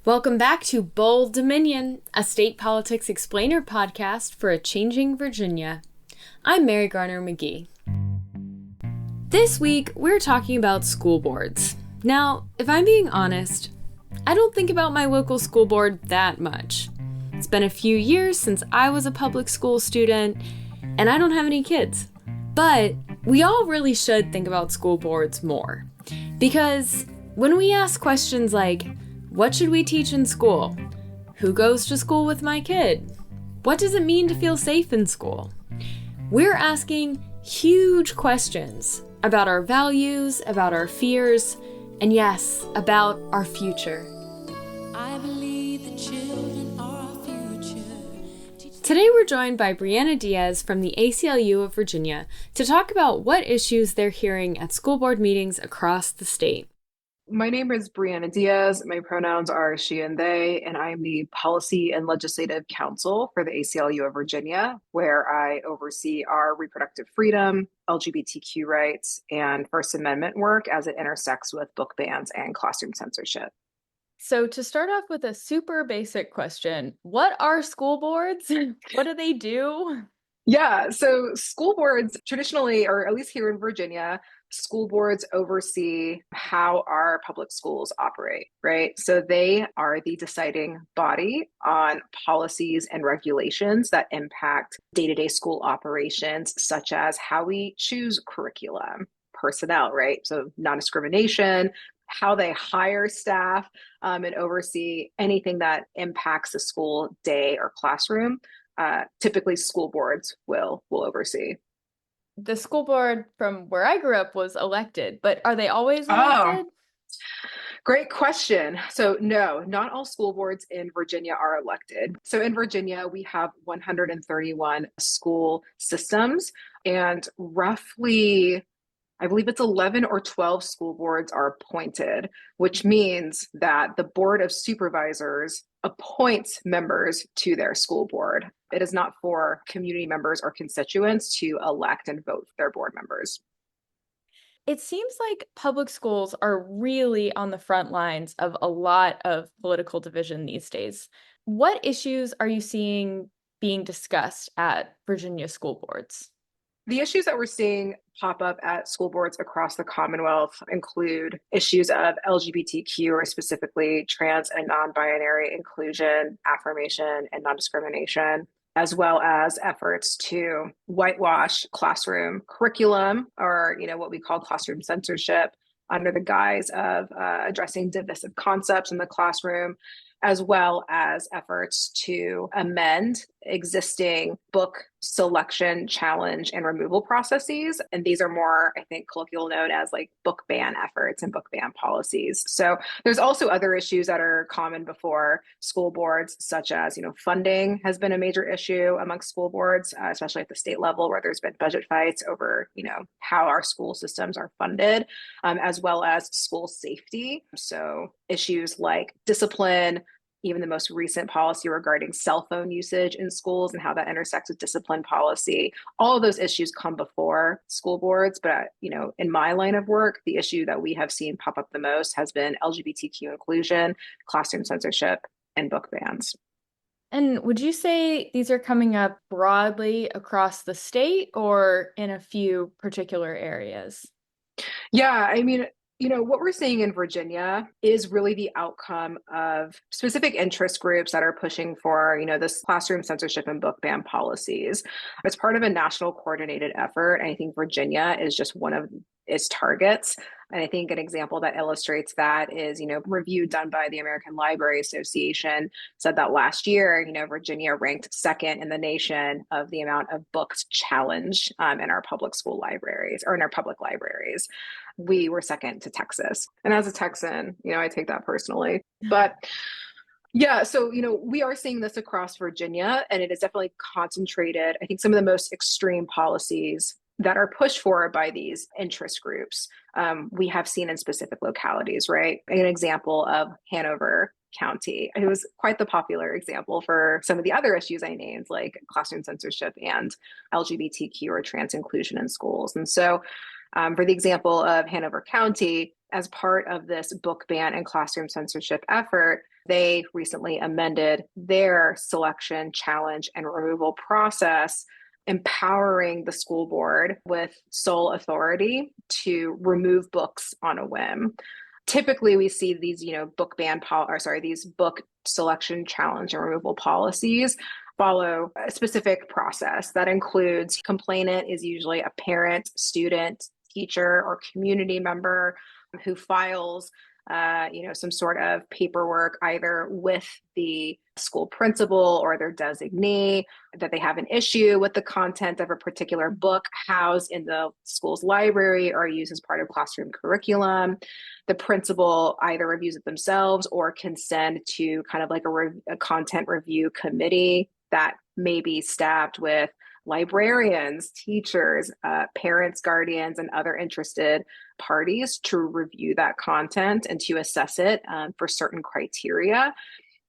Welcome back to Bold Dominion, a state politics explainer podcast for a changing Virginia. I'm Mary Garner McGee. This week, we're talking about school boards. Now, if I'm being honest, I don't think about my local school board that much. It's been a few years since I was a public school student, and I don't have any kids. But we all really should think about school boards more. Because when we ask questions like, what should we teach in school? Who goes to school with my kid? What does it mean to feel safe in school? We're asking huge questions about our values, about our fears, and yes, about our future. I believe the children are our future. Today we're joined by Breanna Diaz from the ACLU of Virginia to talk about what issues they're hearing at school board meetings across the state. My name is Breanna Diaz. My pronouns are she and they, and I am the Policy and Legislative Counsel for the ACLU of Virginia, where I oversee our reproductive freedom, LGBTQ rights, and First Amendment work as it intersects with book bans and classroom censorship. So to start off with a super basic question, what are school boards? What do they do? Yeah, so school boards traditionally, or at least here in Virginia, school boards oversee how our public schools operate, right? So they are the deciding body on policies and regulations that impact day-to-day school operations, such as how we choose curriculum, personnel, right? So non-discrimination, how they hire staff, and oversee anything that impacts the school day or classroom. Typically school boards will oversee. The school board from where I grew up was elected, but are they always Oh, elected? great question. So no, not all school boards in Virginia are elected. So in Virginia, we have 131 school systems, and roughly I believe it's 11 or 12 school boards are appointed, which means that the Board of Supervisors appoints members to their school board. It is not for community members or constituents to elect and vote their board members. It seems like public schools are really on the front lines of a lot of political division these days. What issues are you seeing being discussed at Virginia school boards? The issues that we're seeing pop up at school boards across the Commonwealth include issues of LGBTQ, or specifically trans and non-binary inclusion, affirmation, and non-discrimination, as well as efforts to whitewash classroom curriculum, or what we call classroom censorship, under the guise of addressing divisive concepts in the classroom, as well as efforts to amend existing book selection, challenge, and removal processes. And these are more, I think, colloquial known as like book ban efforts and book ban policies. So there's also other issues that are common before school boards, such as, funding has been a major issue amongst school boards, especially at the state level, where there's been budget fights over, how our school systems are funded, as well as school safety. So issues like discipline, even the most recent policy regarding cell phone usage in schools and how that intersects with discipline policy. All of those issues come before school boards. But, in my line of work, the issue that we have seen pop up the most has been LGBTQ inclusion, classroom censorship, and book bans. And would you say these are coming up broadly across the state or in a few particular areas? Yeah, I mean, what we're seeing in Virginia is really the outcome of specific interest groups that are pushing for, this classroom censorship and book ban policies. It's part of a national coordinated effort. And I think Virginia is just one of its targets. And I think an example that illustrates that is, review done by the American Library Association said that last year, Virginia ranked second in the nation of the amount of books challenged in our public school libraries, or in our public libraries. We were second to Texas. And as a Texan, I take that personally. But yeah, so, we are seeing this across Virginia, and it is definitely concentrated. I think some of the most extreme policies that are pushed for by these interest groups, we have seen in specific localities, right? An example of Hanover County. It was quite the popular example for some of the other issues I named, like classroom censorship and LGBTQ or trans inclusion in schools. And so for the example of Hanover County, as part of this book ban and classroom censorship effort, they recently amended their selection, challenge, and removal process, empowering the school board with sole authority to remove books on a whim. Typically, we see these, these book selection, challenge, and removal policies follow a specific process that includes complainant is usually a parent, student, teacher, or community member who files some sort of paperwork either with the school principal or their designee that they have an issue with the content of a particular book housed in the school's library or used as part of classroom curriculum. The principal either reviews it themselves or can send to kind of like a content review committee that may be staffed with librarians, teachers, parents, guardians, and other interested parties to review that content and to assess it for certain criteria,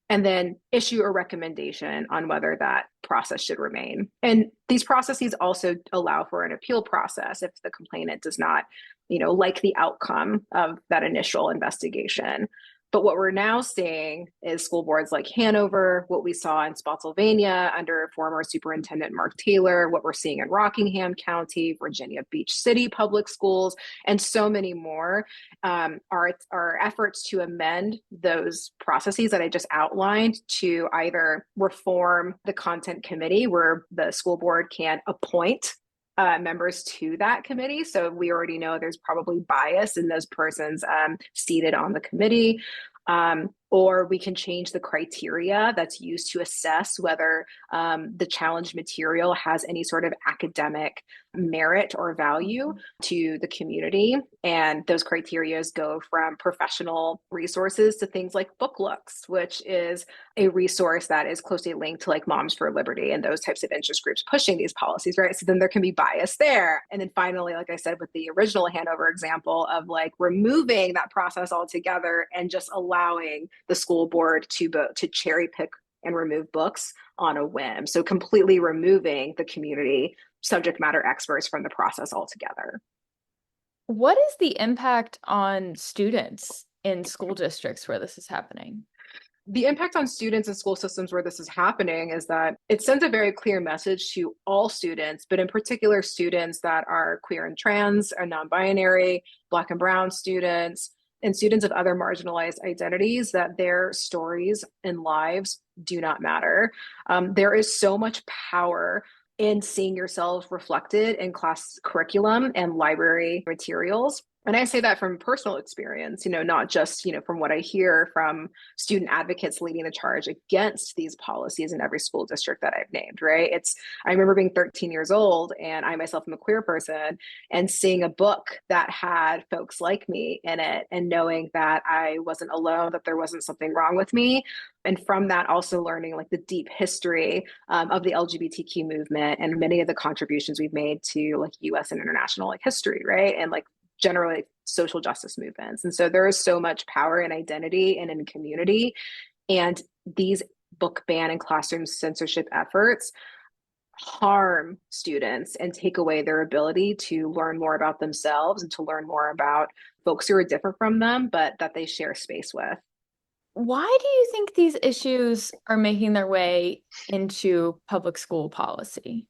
and then issue a recommendation on whether that process should remain. And these processes also allow for an appeal process if the complainant does not, like the outcome of that initial investigation. But what we're now seeing is school boards like Hanover, what we saw in Spotsylvania under former Superintendent Mark Taylor, what we're seeing in Rockingham County, Virginia Beach City Public Schools, and so many more are efforts to amend those processes that I just outlined to either reform the content committee where the school board can appoint members to that committee. So we already know there's probably bias in those persons seated on the committee. Or we can change the criteria that's used to assess whether the challenge material has any sort of academic merit or value to the community. And those criteria go from professional resources to things like Book Looks, which is a resource that is closely linked to like Moms for Liberty and those types of interest groups pushing these policies, right? So then there can be bias there. And then finally, like I said, with the original Hanover example of like removing that process altogether and just allowing the school board to cherry pick and remove books on a whim. So completely removing the community subject matter experts from the process altogether. What is the impact on students in school districts where this is happening? The impact on students in school systems where this is happening is that it sends a very clear message to all students, but in particular students that are queer and trans or non-binary, Black and Brown students, and students of other marginalized identities, that their stories and lives do not matter. There is so much power in seeing yourself reflected in class curriculum and library materials. And I say that from personal experience, not just, from what I hear from student advocates leading the charge against these policies in every school district that I've named, right? I remember being 13 years old and I myself am a queer person and seeing a book that had folks like me in it and knowing that I wasn't alone, that there wasn't something wrong with me. And from that, also learning like the deep history of the LGBTQ movement and many of the contributions we've made to like US and international like history, right? And like generally social justice movements. And so there is so much power in identity and in community. And these book ban and classroom censorship efforts harm students and take away their ability to learn more about themselves and to learn more about folks who are different from them, but that they share space with. Why do you think these issues are making their way into public school policy?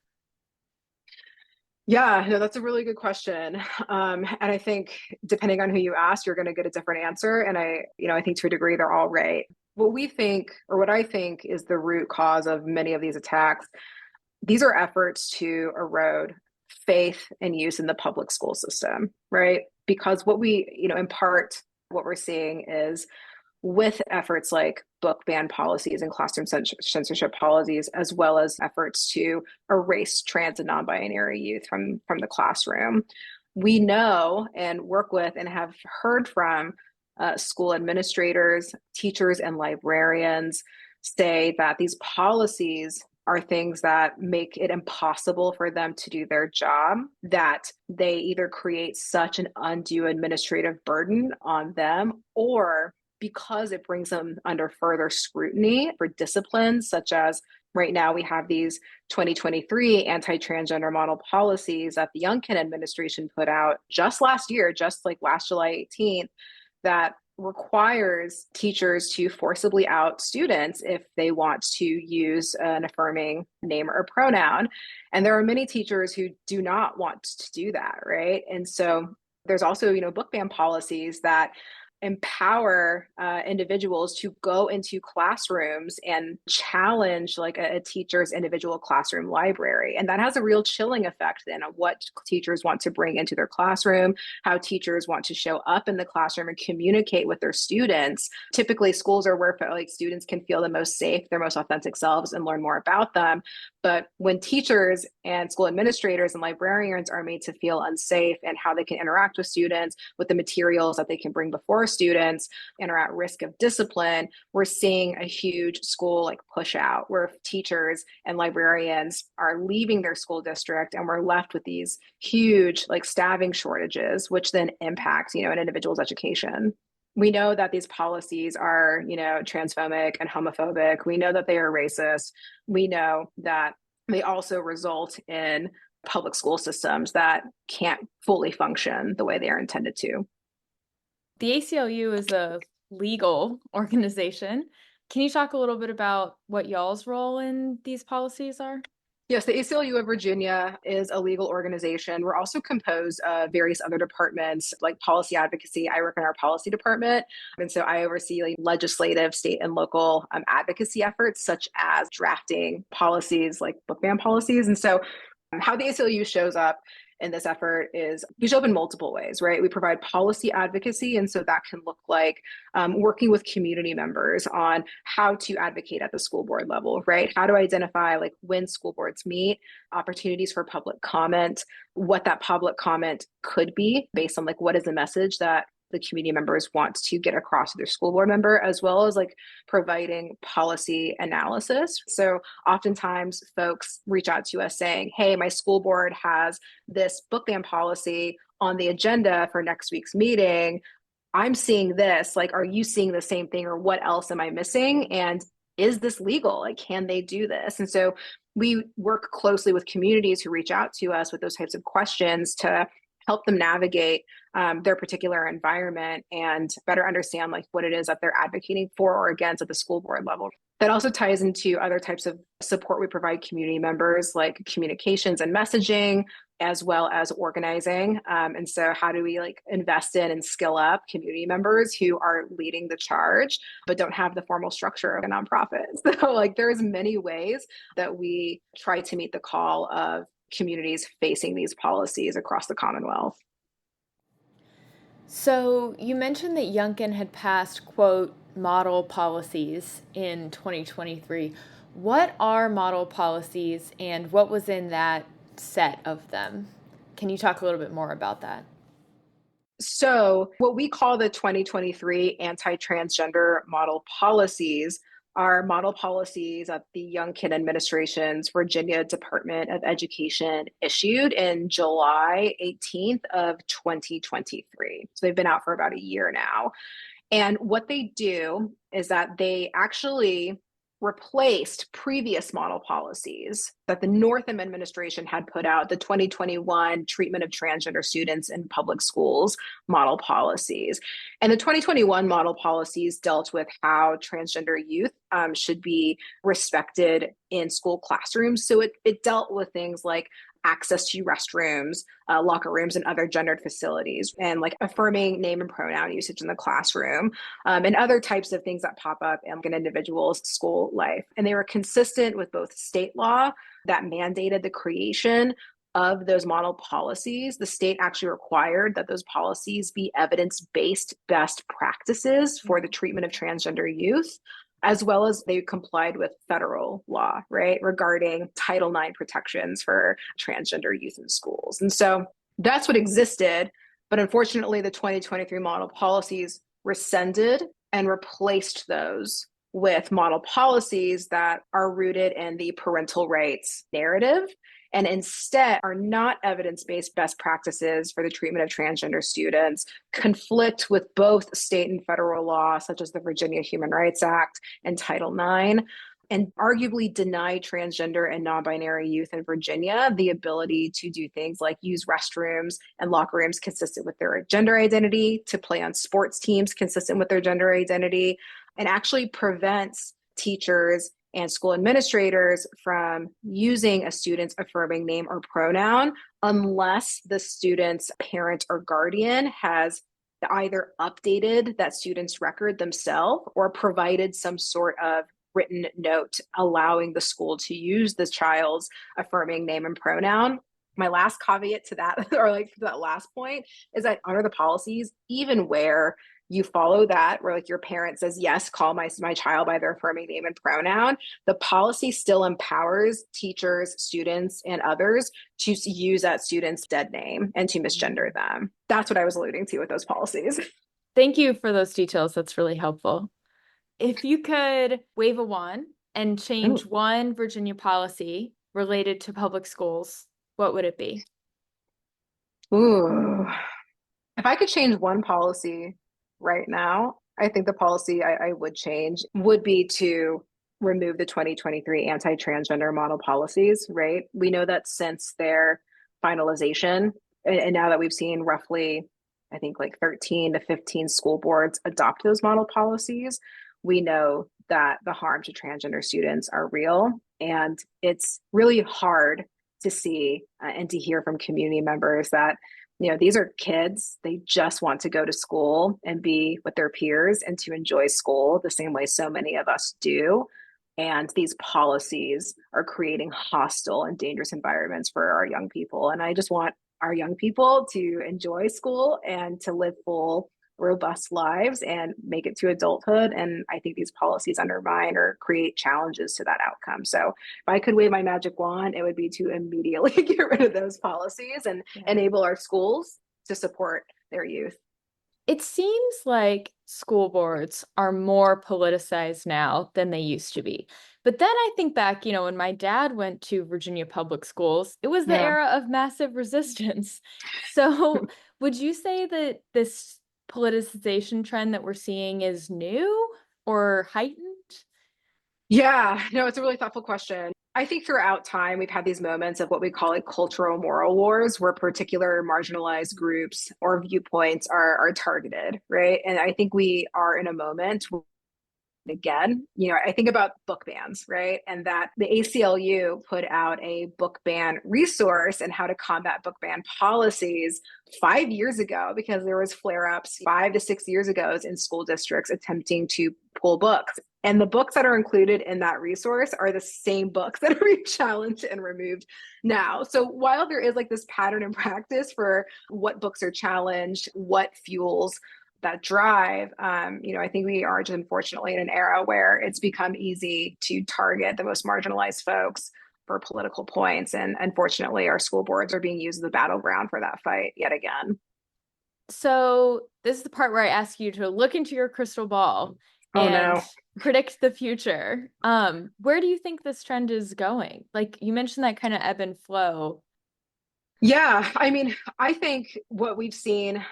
Yeah, no, that's a really good question. And I think depending on who you ask, you're going to get a different answer. And I think to a degree, they're all right. What I think is the root cause of many of these attacks, these are efforts to erode faith and use in the public school system, right? Because in part, what we're seeing is with efforts like book ban policies and classroom censorship policies, as well as efforts to erase trans and non-binary youth from the classroom. We know and work with and have heard from school administrators, teachers, and librarians say that these policies are things that make it impossible for them to do their job, that they either create such an undue administrative burden on them, or because it brings them under further scrutiny for disciplines, such as right now we have these 2023 anti-transgender model policies that the Youngkin administration put out just last year, just like last July 18th, that requires teachers to forcibly out students if they want to use an affirming name or pronoun. And there are many teachers who do not want to do that, right? And so there's also, book ban policies that empower individuals to go into classrooms and challenge like a teacher's individual classroom library. And that has a real chilling effect then on what teachers want to bring into their classroom, how teachers want to show up in the classroom and communicate with their students. Typically, schools are where like students can feel the most safe, their most authentic selves, and learn more about them. But when teachers and school administrators and librarians are made to feel unsafe and how they can interact with students, with the materials that they can bring before students, and are at risk of discipline, we're seeing a huge school like push out where teachers and librarians are leaving their school district, and we're left with these huge like staffing shortages, which then impacts, an individual's education. We know that these policies are, transphobic and homophobic. We know that they are racist. We know that they also result in public school systems that can't fully function the way they are intended to. The ACLU is a legal organization. Can you talk a little bit about what y'all's role in these policies are? Yes, the ACLU of Virginia is a legal organization. We're also composed of various other departments like policy advocacy. I work in our policy department. And so I oversee like legislative, state, and local advocacy efforts, such as drafting policies like book ban policies. And so how the ACLU shows up in this effort is we show up in multiple ways, right? We provide policy advocacy. And so that can look like working with community members on how to advocate at the school board level, right? How to identify like when school boards meet, opportunities for public comment, what that public comment could be based on like what is the message that the community members want to get across to their school board member, as well as like providing policy analysis. So oftentimes folks reach out to us saying, hey, my school board has this book ban policy on the agenda for next week's meeting. I'm seeing this, like, are you seeing the same thing, or what else am I missing? And is this legal? Like, can they do this? And so we work closely with communities who reach out to us with those types of questions to help them navigate their particular environment and better understand like what it is that they're advocating for or against at the school board level. That also ties into other types of support we provide community members, like communications and messaging, as well as organizing. And so how do we like invest in and skill up community members who are leading the charge, but don't have the formal structure of a nonprofit? So like there's many ways that we try to meet the call of communities facing these policies across the Commonwealth. So you mentioned that Youngkin had passed, quote, model policies in 2023. What are model policies and what was in that set of them? Can you talk a little bit more about that? So what we call the 2023 anti-transgender model policies are model policies that the Youngkin administration's Virginia Department of Education issued in July 18th of 2023. So they've been out for about a year now. And what they do is that they actually replaced previous model policies that the Northam administration had put out, the 2021 treatment of transgender students in public schools model policies. And the 2021 model policies dealt with how transgender youth should be respected in school classrooms. So it dealt with things like access to restrooms, locker rooms, and other gendered facilities, and like affirming name and pronoun usage in the classroom, and other types of things that pop up in an individual's school life. And they were consistent with both state law that mandated the creation of those model policies. The state actually required that those policies be evidence-based best practices for the treatment of transgender youth, as well as they complied with federal law, right, regarding Title IX protections for transgender youth in schools. And so that's what existed. But unfortunately, the 2023 model policies rescinded and replaced those with model policies that are rooted in the parental rights narrative and instead are not evidence-based best practices for the treatment of transgender students, conflict with both state and federal law, such as the Virginia Human Rights Act and Title IX, and arguably deny transgender and non-binary youth in Virginia the ability to do things like use restrooms and locker rooms consistent with their gender identity, to play on sports teams consistent with their gender identity, and actually prevents teachers and school administrators from using a student's affirming name or pronoun unless the student's parent or guardian has either updated that student's record themselves or provided some sort of written note allowing the school to use the child's affirming name and pronoun. My last caveat to that, or like to that last point, is that under the policies, even where you follow that, where like your parent says, yes, call my child by their affirming name and pronoun, the policy still empowers teachers, students, and others to use that student's dead name and to misgender them. That's what I was alluding to with those policies. Thank you for those details. That's really helpful. If you could wave a wand and change one Virginia policy related to public schools, what would it be? Ooh. If I could change one policy right now, I think the policy I would change would be to remove the 2023 anti-transgender model policies, right? We know that since their finalization, and now that we've seen roughly, I think like 13 to 15 school boards adopt those model policies, we know that the harm to transgender students are real. And it's really hard to see and to hear from community members that, you know, these are kids. They just want to go to school and be with their peers and to enjoy school the same way so many of us do. And these policies are creating hostile and dangerous environments for our young people. And I just want our young people to enjoy school and to live full, robust lives and make it to adulthood. And I think these policies undermine or create challenges to that outcome. So if I could wave my magic wand, it would be to immediately get rid of those policies and enable our schools to support their youth. It seems like school boards are more politicized now than they used to be. But then I think back, you know, when my dad went to Virginia public schools, it was the era of massive resistance. So would you say that this politicization trend that we're seeing is new or heightened? Yeah, no, it's a really thoughtful question. I think throughout time, we've had these moments of what we call like cultural moral wars, where particular marginalized groups or viewpoints are targeted, right? And I think we are in a moment again, you know, I think about book bans, right? And that the ACLU put out a book ban resource and how to combat book ban policies 5 years ago, because there was flare-ups 5 to 6 years ago in school districts attempting to pull books. And the books that are included in that resource are the same books that are being challenged and removed now. So while there is like this pattern in practice for what books are challenged, what fuels that drive, you know, I think we are just unfortunately in an era where it's become easy to target the most marginalized folks for political points. And unfortunately, our school boards are being used as a battleground for that fight yet again. So this is the part where I ask you to look into your crystal ball and predict the future. Where do you think this trend is going? Like you mentioned that kind of ebb and flow. Yeah, I mean, I think what we've seen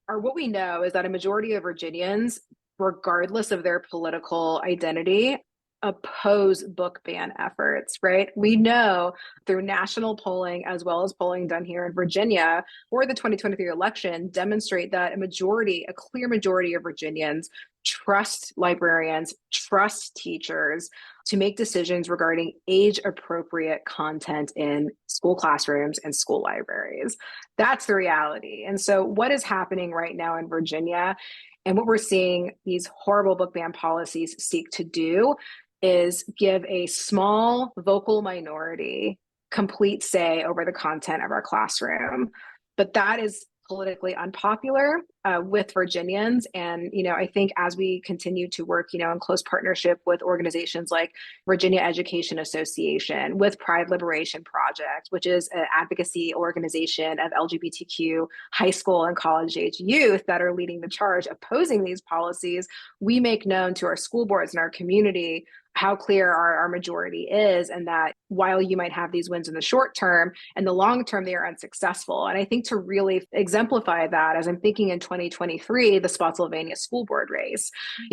or what we know is that a majority of Virginians, regardless of their political identity, oppose book ban efforts, right? We know through national polling, as well as polling done here in Virginia for the 2023 election, demonstrate that a clear majority of Virginians trust librarians, trust teachers to make decisions regarding age-appropriate content in school classrooms and school libraries. That's the reality. And so what is happening right now in Virginia and what we're seeing these horrible book ban policies seek to do is give a small vocal minority complete say over the content of our classroom. But that is politically unpopular with Virginians. And, you know, I think as we continue to work, you know, in close partnership with organizations like Virginia Education Association, with Pride Liberation Project, which is an advocacy organization of LGBTQ high school and college age youth that are leading the charge opposing these policies, we make known to our school boards and our community how clear our majority is, and that while you might have these wins in the short term, in the long term, they are unsuccessful. And I think to really exemplify that, as I'm thinking in 2023, the Spotsylvania school board race.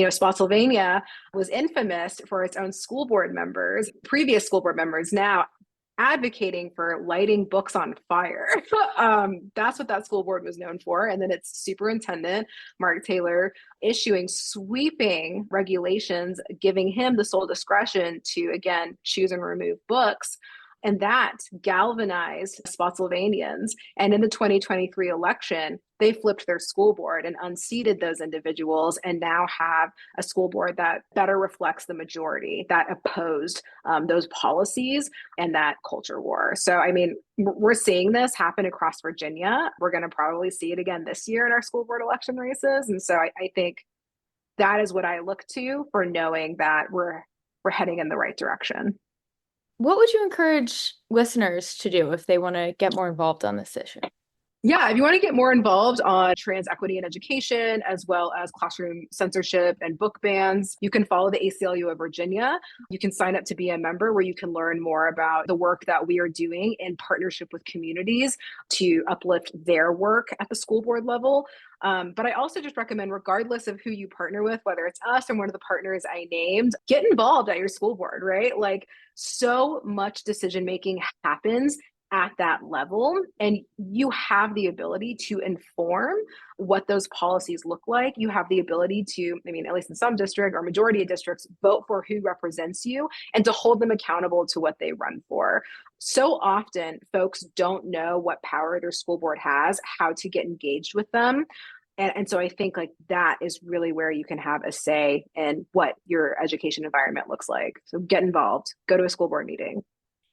Spotsylvania was infamous for its own school board members, previous school board members now advocating for lighting books on fire. That's what that school board was known for. And then its superintendent, Mark Taylor, issuing sweeping regulations, giving him the sole discretion to, again, choose and remove books. And that galvanized Spotsylvanians. And in the 2023 election, they flipped their school board and unseated those individuals and now have a school board that better reflects the majority that opposed those policies and that culture war. So, I mean, we're seeing this happen across Virginia. We're going to probably see it again this year in our school board election races. And so I think that is what I look to for knowing that we're heading in the right direction. What would you encourage listeners to do if they want to get more involved on this issue? Yeah, if you want to get more involved on trans equity in education, as well as classroom censorship and book bans, you can follow the ACLU of Virginia. You can sign up to be a member where you can learn more about the work that we are doing in partnership with communities to uplift their work at the school board level. But I also just recommend, regardless of who you partner with, whether it's us or one of the partners I named, get involved at your school board, right? Like, so much decision-making happens at that level, and you have the ability to inform what those policies look like. You have the ability to, at least in some district or majority of districts, vote for who represents you and to hold them accountable to what they run for. So often folks don't know what power their school board has, how to get engaged with them. And so I think like that is really where you can have a say in what your education environment looks like. So get involved, go to a school board meeting.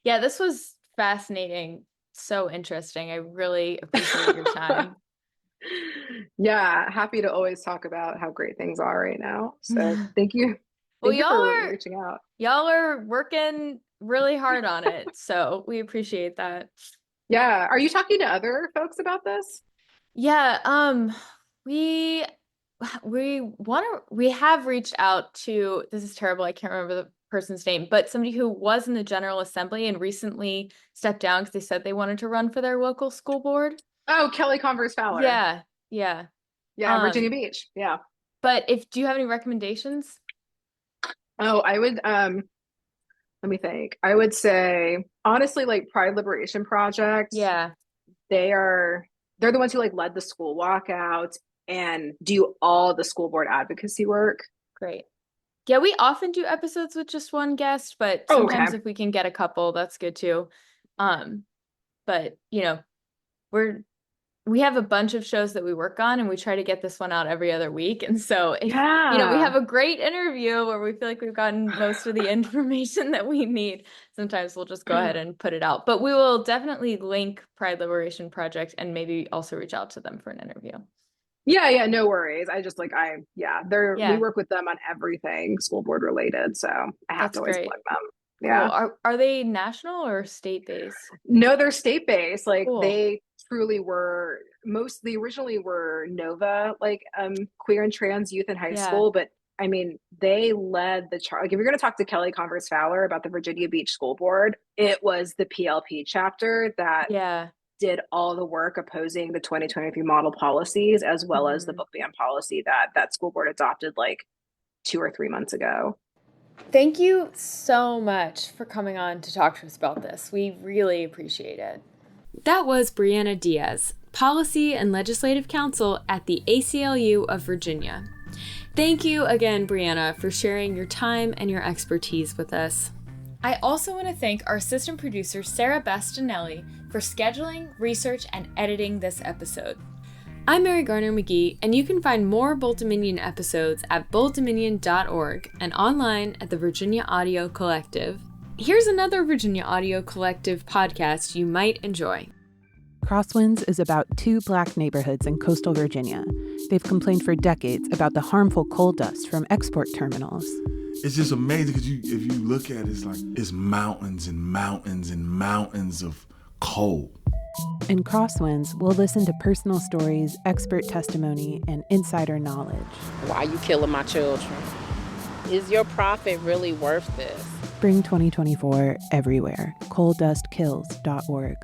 Yeah, this was fascinating. So interesting. I really appreciate your time. Yeah, happy to always talk about how great things are right now. So thank you. Thank you for reaching out. Y'all are working really hard on it. So we appreciate that. Yeah. Are you talking to other folks about this? Yeah. We have reached out to, this is terrible, I can't remember the person's name, but somebody who was in the General Assembly and recently stepped down because they said they wanted to run for their local school board. Oh, Kelly Converse Fowler. Yeah. Virginia Beach. Yeah. But do you have any recommendations? Oh, I would, let me think. I would say, honestly, like Pride Liberation Project. Yeah. They're the ones who like led the school walkout and do all the school board advocacy work. Great. Yeah, we often do episodes with just one guest, but sometimes if we can get a couple, that's good too. But we have a bunch of shows that we work on and we try to get this one out every other week. And so if, we have a great interview where we feel like we've gotten most of the information that we need, sometimes we'll just go ahead and put it out. But we will definitely link Pride Liberation Project and maybe also reach out to them for an interview. Yeah, no worries. I just we work with them on everything school board related. So I have to always plug them. Yeah. Cool. Are they national or state based? No, they're state based. Like cool. They truly were they originally were Nova, like queer and trans youth in high school, but they led the charge. Like, if you're going to talk to Kelly Converse Fowler about the Virginia Beach School Board, it was the PLP chapter that did all the work opposing the 2023 model policies, as well as the book ban policy that school board adopted like 2 or 3 months ago. Thank you so much for coming on to talk to us about this. We really appreciate it. That was Breanna Diaz, Policy and Legislative Counsel at the ACLU of Virginia. Thank you again, Breanna, for sharing your time and your expertise with us. I also want to thank our assistant producer, Sarah Bastinelli, for scheduling, research, and editing this episode. I'm Mary Garner McGee, and you can find more Bold Dominion episodes at bolddominion.org and online at the Virginia Audio Collective. Here's another Virginia Audio Collective podcast you might enjoy. Crosswinds is about 2 Black neighborhoods in coastal Virginia. They've complained for decades about the harmful coal dust from export terminals. It's just amazing because if you look at it, it's mountains and mountains and mountains of coal. In Crosswinds, we'll listen to personal stories, expert testimony, and insider knowledge. Why are you killing my children? Is your profit really worth this? Bring 2024 everywhere. coaldustkills.org.